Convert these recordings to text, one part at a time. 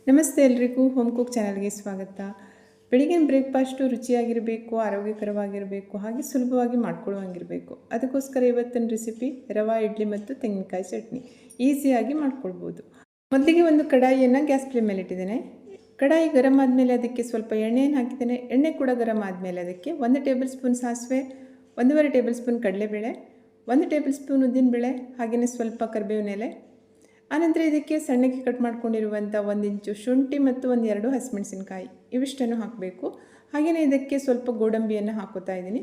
ನಮಸ್ತೆ ಎಲ್ರಿಗೂ home cook ಚಾನಲ್ಗೆ ಸ್ವಾಗತ. ಬೆಳಗಿನ ಬ್ರೇಕ್ಫಾಸ್ಟು ರುಚಿಯಾಗಿರಬೇಕು, ಆರೋಗ್ಯಕರವಾಗಿರಬೇಕು, ಹಾಗೆ ಸುಲಭವಾಗಿ ಮಾಡ್ಕೊಳ್ಳುವಂಗಿರಬೇಕು. ಅದಕ್ಕೋಸ್ಕರ ಇವತ್ತಿನ ರೆಸಿಪಿ ರವಾ ಇಡ್ಲಿ ಮತ್ತು ತೆಂಗಿನಕಾಯಿ ಚಟ್ನಿ ಈಸಿಯಾಗಿ ಮಾಡ್ಕೊಳ್ಬೋದು. ಮೊದಲಿಗೆ ಒಂದು ಕಡಾಯಿಯನ್ನು ಗ್ಯಾಸ್ ಫ್ಲೇಮ್ ಮೇಲೆ ಇಟ್ಟಿದ್ದೇನೆ. ಕಡಾಯಿ ಗರಂ ಆದಮೇಲೆ ಅದಕ್ಕೆ ಸ್ವಲ್ಪ ಎಣ್ಣೆಯನ್ನು ಹಾಕಿದ್ದೇನೆ. ಎಣ್ಣೆ ಕೂಡ ಗರಂ ಆದಮೇಲೆ ಅದಕ್ಕೆ 1 ಟೇಬಲ್ ಸ್ಪೂನ್ ಸಾಸಿವೆ, 1.5 ಟೇಬಲ್ ಸ್ಪೂನ್ ಕಡಲೆಬೇಳೆ, 1 ಟೇಬಲ್ ಸ್ಪೂನ್ ಉದ್ದಿನಬೇಳೆ, ಹಾಗೆಯೇ ಸ್ವಲ್ಪ ಕರಿಬೇವಿನ ಎಲೆ, ಆನಂತರ ಇದಕ್ಕೆ ಸಣ್ಣಗೆ ಕಟ್ ಮಾಡ್ಕೊಂಡಿರುವಂಥ 1 ಇಂಚು ಶುಂಠಿ ಮತ್ತು 1-2 ಹಸಿಮೆಣಸಿನಕಾಯಿ ಇವಿಷ್ಟನ್ನು ಹಾಕಬೇಕು. ಹಾಗೆಯೇ ಇದಕ್ಕೆ ಸ್ವಲ್ಪ ಗೋಡಂಬಿಯನ್ನು ಹಾಕೋತಾ ಇದ್ದೀನಿ.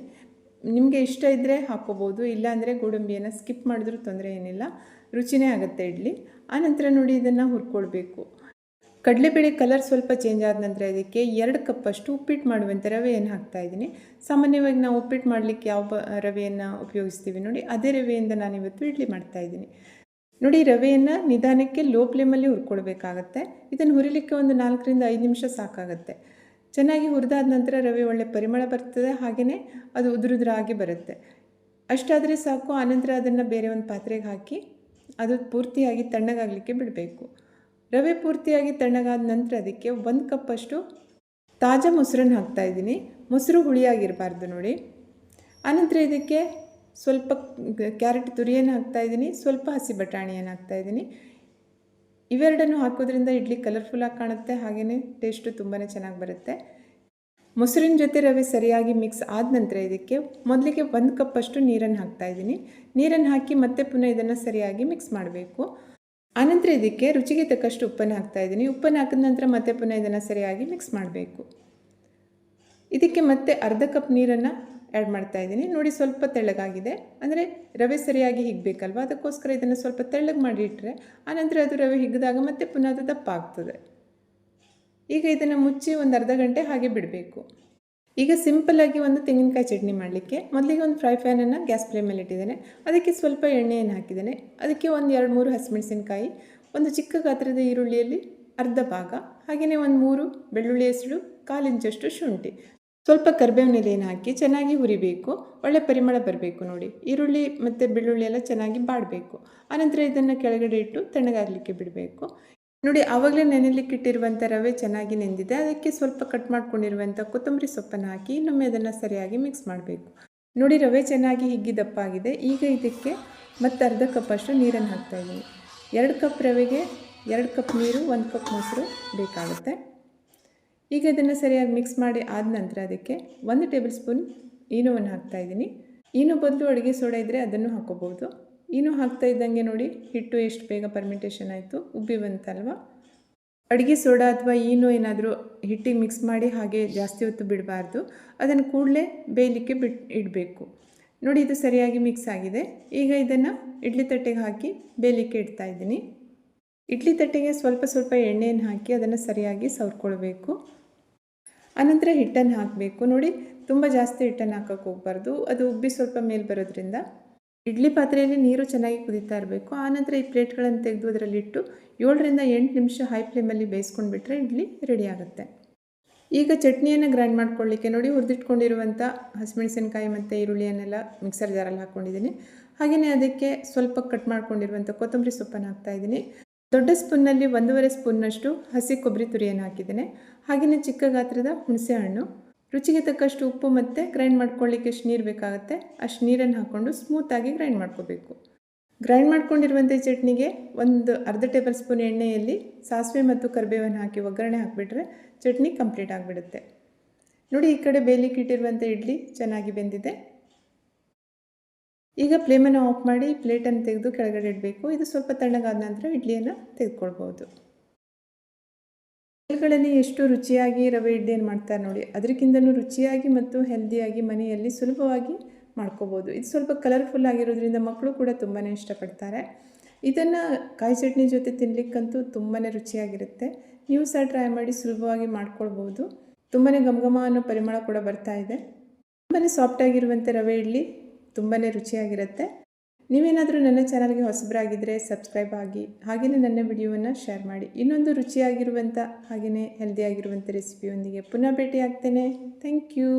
ನಿಮಗೆ ಇಷ್ಟ ಇದ್ದರೆ ಹಾಕೋಬೋದು, ಇಲ್ಲಾಂದರೆ ಗೋಡಂಬಿಯನ್ನು ಸ್ಕಿಪ್ ಮಾಡಿದ್ರೂ ತೊಂದರೆ ಏನಿಲ್ಲ, ರುಚಿನೇ ಆಗುತ್ತೆ ಇಡ್ಲಿ. ಆನಂತರ ನೋಡಿ ಇದನ್ನು ಹುರ್ಕೊಳ್ಬೇಕು. ಕಡಲೆಬೇಳೆ ಕಲರ್ ಸ್ವಲ್ಪ ಚೇಂಜ್ ಆದ ನಂತರ ಇದಕ್ಕೆ 2 ಕಪ್ಪಷ್ಟು ಉಪ್ಪಿಟ್ಟು ಮಾಡುವಂಥ ರವೆಯನ್ನು ಹಾಕ್ತಾಯಿದ್ದೀನಿ. ಸಾಮಾನ್ಯವಾಗಿ ನಾವು ಉಪ್ಪಿಟ್ಟು ಮಾಡಲಿಕ್ಕೆ ಯಾವ ರವೆಯನ್ನು ಉಪಯೋಗಿಸ್ತೀವಿ ನೋಡಿ, ಅದೇ ರವೆಯಿಂದ ನಾನಿವತ್ತು ಇಡ್ಲಿ ಮಾಡ್ತಾಯಿದ್ದೀನಿ. ನೋಡಿ, ರವೆಯನ್ನು ನಿಧಾನಕ್ಕೆ ಲೋ ಫ್ಲೇಮಲ್ಲಿ ಹುರ್ಕೊಳ್ಬೇಕಾಗತ್ತೆ. ಇದನ್ನು ಹುರಿಲಿಕ್ಕೆ ಒಂದು 4ರಿಂದ 5 ನಿಮಿಷ ಸಾಕಾಗುತ್ತೆ. ಚೆನ್ನಾಗಿ ಹುರಿದಾದ ನಂತರ ರವೆ ಒಳ್ಳೆ ಪರಿಮಳ ಬರ್ತದೆ, ಹಾಗೆಯೇ ಅದು ಉದುರುದ್ರಾಗಿ ಬರುತ್ತೆ. ಅಷ್ಟಾದರೆ ಸಾಕು. ಆನಂತರ ಅದನ್ನು ಬೇರೆ ಒಂದು ಪಾತ್ರೆಗೆ ಹಾಕಿ ಅದು ಪೂರ್ತಿಯಾಗಿ ತಣ್ಣಗಾಗಲಿಕ್ಕೆ ಬಿಡಬೇಕು. ರವೆ ಪೂರ್ತಿಯಾಗಿ ತಣ್ಣಗಾದ ನಂತರ ಅದಕ್ಕೆ 1 ಕಪ್ಪಷ್ಟು ತಾಜಾ ಮೊಸರನ್ನು ಹಾಕ್ತಾಯಿದ್ದೀನಿ. ಮೊಸರು ಹುಳಿಯಾಗಿರಬಾರ್ದು ನೋಡಿ. ಆನಂತರ ಇದಕ್ಕೆ ಸ್ವಲ್ಪ ಕ್ಯಾರೆಟ್ ತುರಿಯನ್ನು ಹಾಕ್ತಾಯಿದ್ದೀನಿ, ಸ್ವಲ್ಪ ಹಸಿ ಬಟಾಣಿಯನ್ನು ಹಾಕ್ತಾಯಿದ್ದೀನಿ. ಇವೆರಡನ್ನು ಹಾಕೋದ್ರಿಂದ ಇಡ್ಲಿ ಕಲರ್ಫುಲ್ಲಾಗಿ ಕಾಣುತ್ತೆ, ಹಾಗೆಯೇ ಟೇಸ್ಟು ತುಂಬಾ ಚೆನ್ನಾಗಿ ಬರುತ್ತೆ. ಮೊಸರಿನ ಜೊತೆ ರವೆ ಸರಿಯಾಗಿ ಮಿಕ್ಸ್ ಆದ ನಂತರ ಇದಕ್ಕೆ ಮೊದಲಿಗೆ 1 ಕಪ್ಪಷ್ಟು ನೀರನ್ನು ಹಾಕ್ತಾಯಿದ್ದೀನಿ. ನೀರನ್ನು ಹಾಕಿ ಮತ್ತೆ ಪುನಃ ಇದನ್ನು ಸರಿಯಾಗಿ ಮಿಕ್ಸ್ ಮಾಡಬೇಕು. ಆನಂತರ ಇದಕ್ಕೆ ರುಚಿಗೆ ತಕ್ಕಷ್ಟು ಉಪ್ಪನ್ನು ಹಾಕ್ತಾಯಿದ್ದೀನಿ. ಉಪ್ಪನ್ನು ಹಾಕಿದ ನಂತರ ಮತ್ತೆ ಪುನಃ ಇದನ್ನು ಸರಿಯಾಗಿ ಮಿಕ್ಸ್ ಮಾಡಬೇಕು. ಇದಕ್ಕೆ ಮತ್ತೆ ಅರ್ಧ ಕಪ್ ನೀರನ್ನು ಆ್ಯಡ್ ಮಾಡ್ತಾಯಿದ್ದೀನಿ. ನೋಡಿ, ಸ್ವಲ್ಪ ತೆಳ್ಳಗಾಗಿದೆ, ಅಂದರೆ ರವೆ ಸರಿಯಾಗಿ ಹಿಗ್ಬೇಕಲ್ವ, ಅದಕ್ಕೋಸ್ಕರ ಇದನ್ನು ಸ್ವಲ್ಪ ತೆಳ್ಳಗೆ ಮಾಡಿ ಇಟ್ಟರೆ ಆನಂತರ ಅದು ರವೆ ಹಿಗ್ಗಿದಾಗ ಮತ್ತೆ ಪುನಃ ಅದು ದಪ್ಪ ಆಗ್ತದೆ. ಈಗ ಇದನ್ನು ಮುಚ್ಚಿ ಒಂದು ಅರ್ಧ ಗಂಟೆ ಹಾಗೆ ಬಿಡಬೇಕು. ಈಗ ಸಿಂಪಲ್ಲಾಗಿ ಒಂದು ತೆಂಗಿನಕಾಯಿ ಚಟ್ನಿ ಮಾಡಲಿಕ್ಕೆ ಮೊದಲಿಗೆ ಒಂದು ಫ್ರೈ ಪ್ಯಾನನ್ನು ಗ್ಯಾಸ್ ಫ್ಲೇಮಲ್ಲಿ ಇಟ್ಟಿದ್ದೇನೆ. ಅದಕ್ಕೆ ಸ್ವಲ್ಪ ಎಣ್ಣೆಯನ್ನು ಹಾಕಿದ್ದೇನೆ. ಅದಕ್ಕೆ 1-2-3 ಹಸಿಮೆಣಸಿನಕಾಯಿ, ಒಂದು ಚಿಕ್ಕ ಗಾತ್ರದ ಈರುಳ್ಳಿಯಲ್ಲಿ ಅರ್ಧ ಭಾಗ, ಹಾಗೆಯೇ 1-3 ಬೆಳ್ಳುಳ್ಳಿ ಹೆಸರು, 1/4 ಇಂಚಷ್ಟು ಶುಂಠಿ, ಸ್ವಲ್ಪ ಕರಿಬೇವಿನ ಎಲೆಯನ್ನು ಹಾಕಿ ಚೆನ್ನಾಗಿ ಹುರಿಬೇಕು. ಒಳ್ಳೆ ಪರಿಮಳ ಬರಬೇಕು. ನೋಡಿ, ಈರುಳ್ಳಿ ಮತ್ತು ಬೆಳ್ಳುಳ್ಳಿ ಎಲ್ಲ ಚೆನ್ನಾಗಿ ಬಾಡಬೇಕು. ಆನಂತರ ಇದನ್ನು ಕೆಳಗಡೆ ಇಟ್ಟು ತಣ್ಣಗಾಗಲಿಕ್ಕೆ ಬಿಡಬೇಕು. ನೋಡಿ, ಆವಾಗಲೇ ನೆನೆಯಲಿಕ್ಕೆ ಇಟ್ಟಿರುವಂಥ ರವೆ ಚೆನ್ನಾಗಿ ನೆಂದಿದೆ. ಅದಕ್ಕೆ ಸ್ವಲ್ಪ ಕಟ್ ಮಾಡ್ಕೊಂಡಿರುವಂಥ ಕೊತ್ತಂಬರಿ ಸೊಪ್ಪನ್ನು ಹಾಕಿ ಇನ್ನೊಮ್ಮೆ ಅದನ್ನು ಸರಿಯಾಗಿ ಮಿಕ್ಸ್ ಮಾಡಬೇಕು. ನೋಡಿ, ರವೆ ಚೆನ್ನಾಗಿ ಹಿಗ್ಗಿ ದಪ್ಪಾಗಿದೆ. ಈಗ ಇದಕ್ಕೆ ಮತ್ತೆ ಅರ್ಧ ಕಪ್ಪಷ್ಟು ನೀರನ್ನು ಹಾಕ್ತಾಯಿದ್ದೀನಿ. 2 ಕಪ್ ರವೆಗೆ 2 ಕಪ್ ನೀರು, 1 ಕಪ್ ಮೊಸರು ಬೇಕಾಗುತ್ತೆ. ಈಗ ಇದನ್ನು ಸರಿಯಾಗಿ ಮಿಕ್ಸ್ ಮಾಡಿ ಆದ ನಂತರ ಅದಕ್ಕೆ 1 ಟೇಬಲ್ ಸ್ಪೂನ್ ಈನೋವನ್ನು ಹಾಕ್ತಾಯಿದ್ದೀನಿ. ಈನೋ ಬದಲು ಅಡುಗೆ ಸೋಡಾ ಇದ್ದರೆ ಅದನ್ನು ಹಾಕೋಬೋದು. ಈನೋ ಹಾಕ್ತಾ ಇದ್ದಂಗೆ ನೋಡಿ, ಹಿಟ್ಟು ಎಷ್ಟು ಬೇಗ ಪರ್ಮಿಟೇಷನ್ ಆಯಿತು, ಉಬ್ಬಿ ಬಂತಲ್ವ. ಅಡುಗೆ ಸೋಡಾ ಅಥವಾ ಈನೋ ಏನಾದರೂ ಹಿಟ್ಟಿಗೆ ಮಿಕ್ಸ್ ಮಾಡಿ ಹಾಗೆ ಜಾಸ್ತಿ ಹೊತ್ತು ಬಿಡಬಾರ್ದು, ಅದನ್ನು ಕೂಡಲೇ ಬೇಯಲಿಕ್ಕೆ ಇಡಬೇಕು. ನೋಡಿ, ಇದು ಸರಿಯಾಗಿ ಮಿಕ್ಸ್ ಆಗಿದೆ. ಈಗ ಇದನ್ನು ಇಡ್ಲಿ ತಟ್ಟೆಗೆ ಹಾಕಿ ಬೇಯಲಿಕ್ಕೆ ಇಡ್ತಾಯಿದ್ದೀನಿ. ಇಡ್ಲಿ ತಟ್ಟೆಗೆ ಸ್ವಲ್ಪ ಸ್ವಲ್ಪ ಎಣ್ಣೆಯನ್ನು ಹಾಕಿ ಅದನ್ನು ಸರಿಯಾಗಿ ಸವರ್ಕೊಳ್ಬೇಕು. ಆನಂತರ ಹಿಟ್ಟನ್ನು ಹಾಕಬೇಕು. ನೋಡಿ, ತುಂಬ ಜಾಸ್ತಿ ಹಿಟ್ಟನ್ನು ಹಾಕೋಕ್ಕೆ ಹೋಗಬಾರ್ದು, ಅದು ಉಬ್ಬಿ ಸ್ವಲ್ಪ ಮೇಲೆ ಬರೋದ್ರಿಂದ. ಇಡ್ಲಿ ಪಾತ್ರೆಯಲ್ಲಿ ನೀರು ಚೆನ್ನಾಗಿ ಕುದೀತಾ ಇರಬೇಕು. ಆನಂತರ ಈ ಪ್ಲೇಟ್ಗಳನ್ನು ತೆಗೆದು ಅದರಲ್ಲಿಟ್ಟು 7ರಿಂದ 8 ನಿಮಿಷ ಹೈ ಫ್ಲೇಮಲ್ಲಿ ಬೇಯಿಸ್ಕೊಂಡು ಬಿಟ್ಟರೆ ಇಡ್ಲಿ ರೆಡಿ ಆಗುತ್ತೆ. ಈಗ ಚಟ್ನಿಯನ್ನು ಗ್ರೈಂಡ್ ಮಾಡ್ಕೊಳ್ಳಿಕ್ಕೆ ನೋಡಿ, ಹುರಿದಿಟ್ಕೊಂಡಿರುವಂಥ ಹಸಿಮೆಣಸಿನಕಾಯಿ ಮತ್ತು ಈರುಳ್ಳಿಯನ್ನೆಲ್ಲ ಮಿಕ್ಸರ್ ಜಾರಲ್ಲಿ ಹಾಕ್ಕೊಂಡಿದ್ದೀನಿ. ಹಾಗೆಯೇ ಅದಕ್ಕೆ ಸ್ವಲ್ಪ ಕಟ್ ಮಾಡ್ಕೊಂಡಿರುವಂಥ ಕೊತ್ತಂಬರಿ ಸೊಪ್ಪನ್ನು ಹಾಕ್ತಾಯಿದ್ದೀನಿ. ದೊಡ್ಡ ಸ್ಪೂನ್ನಲ್ಲಿ 1.5 ಸ್ಪೂನ್ನಷ್ಟು ಹಸಿ ಕೊಬ್ಬರಿ ತುರಿಯನ್ನು ಹಾಕಿದ್ದೇನೆ. ಹಾಗೆಯೇ ಚಿಕ್ಕ ಗಾತ್ರದ ಹುಣಸೆ ಹಣ್ಣು, ರುಚಿಗೆ ತಕ್ಕಷ್ಟು ಉಪ್ಪು ಮತ್ತು ಗ್ರೈಂಡ್ ಮಾಡ್ಕೊಳ್ಳಿಕ್ಕೆ ಎಷ್ಟು ನೀರು ಬೇಕಾಗುತ್ತೆ ಅಷ್ಟು ನೀರನ್ನು ಹಾಕ್ಕೊಂಡು ಸ್ಮೂತಾಗಿ ಗ್ರೈಂಡ್ ಮಾಡ್ಕೋಬೇಕು. ಗ್ರೈಂಡ್ ಮಾಡ್ಕೊಂಡಿರುವಂಥ ಚಟ್ನಿಗೆ ಒಂದು ಅರ್ಧ ಟೇಬಲ್ ಸ್ಪೂನ್ ಎಣ್ಣೆಯಲ್ಲಿ ಸಾಸಿವೆ ಮತ್ತು ಕರಿಬೇವನ್ನು ಹಾಕಿ ಒಗ್ಗರಣೆ ಹಾಕಿಬಿಟ್ರೆ ಚಟ್ನಿ ಕಂಪ್ಲೀಟ್ ಆಗಿಬಿಡುತ್ತೆ. ನೋಡಿ, ಈ ಕಡೆ ಬೇಯಲಿಕ್ಕೆ ಇಟ್ಟಿರುವಂಥ ಇಡ್ಲಿ ಚೆನ್ನಾಗಿ ಬೆಂದಿದೆ. ಈಗ ಫ್ಲೇಮನ್ನು ಆಫ್ ಮಾಡಿ ಪ್ಲೇಟನ್ನು ತೆಗೆದು ಕೆಳಗಡೆ ಇಡಬೇಕು. ಇದು ಸ್ವಲ್ಪ ತಣ್ಣಗಾದ ನಂತರ ಇಡ್ಲಿಯನ್ನು ತೆಗೆದುಕೊಳ್ಬೋದು. ಹೋಟೆಲ್ಗಳಲ್ಲಿ ಎಷ್ಟು ರುಚಿಯಾಗಿ ರವೆ ಇಡ್ಲಿಯನ್ನು ಮಾಡ್ತಾರೆ ನೋಡಿ, ಅದಕ್ಕಿಂತಲೂ ರುಚಿಯಾಗಿ ಮತ್ತು ಹೆಲ್ದಿಯಾಗಿ ಮನೆಯಲ್ಲಿ ಸುಲಭವಾಗಿ ಮಾಡ್ಕೋಬೋದು. ಇದು ಸ್ವಲ್ಪ ಕಲರ್ಫುಲ್ ಆಗಿರೋದ್ರಿಂದ ಮಕ್ಕಳು ಕೂಡ ತುಂಬಾ ಇಷ್ಟಪಡ್ತಾರೆ. ಇದನ್ನು ಕಾಯಿ ಚಟ್ನಿ ಜೊತೆ ತಿನ್ನಲಿಕ್ಕಂತೂ ತುಂಬಾ ರುಚಿಯಾಗಿರುತ್ತೆ. ನೀವು ಸಹ ಟ್ರೈ ಮಾಡಿ ಸುಲಭವಾಗಿ ಮಾಡ್ಕೊಳ್ಬೋದು. ತುಂಬಾ ಘಮ ಅನ್ನೋ ಪರಿಮಳ ಕೂಡ ಬರ್ತಾ ಇದೆ. ತುಂಬಾ ಸಾಫ್ಟಾಗಿರುವಂಥ ರವೆ ಇಡ್ಲಿ ತುಂಬಾ ರುಚಿಯಾಗಿರುತ್ತೆ. ನೀವೇನಾದರೂ ನನ್ನ ಚಾನಲ್ಗೆ ಹೊಸಬರಾಗಿದ್ದರೆ ಸಬ್ಸ್ಕ್ರೈಬ್ ಆಗಿ, ಹಾಗೆಯೇ ನನ್ನ ವಿಡಿಯೋವನ್ನು ಶೇರ್ ಮಾಡಿ. ಇನ್ನೊಂದು ರುಚಿಯಾಗಿರುವಂಥ ಹಾಗೆಯೇ ಹೆಲ್ದಿಯಾಗಿರುವಂಥ ರೆಸಿಪಿಯೊಂದಿಗೆ ಪುನಃ ಭೇಟಿ ಆಗ್ತೇನೆ. Thank you.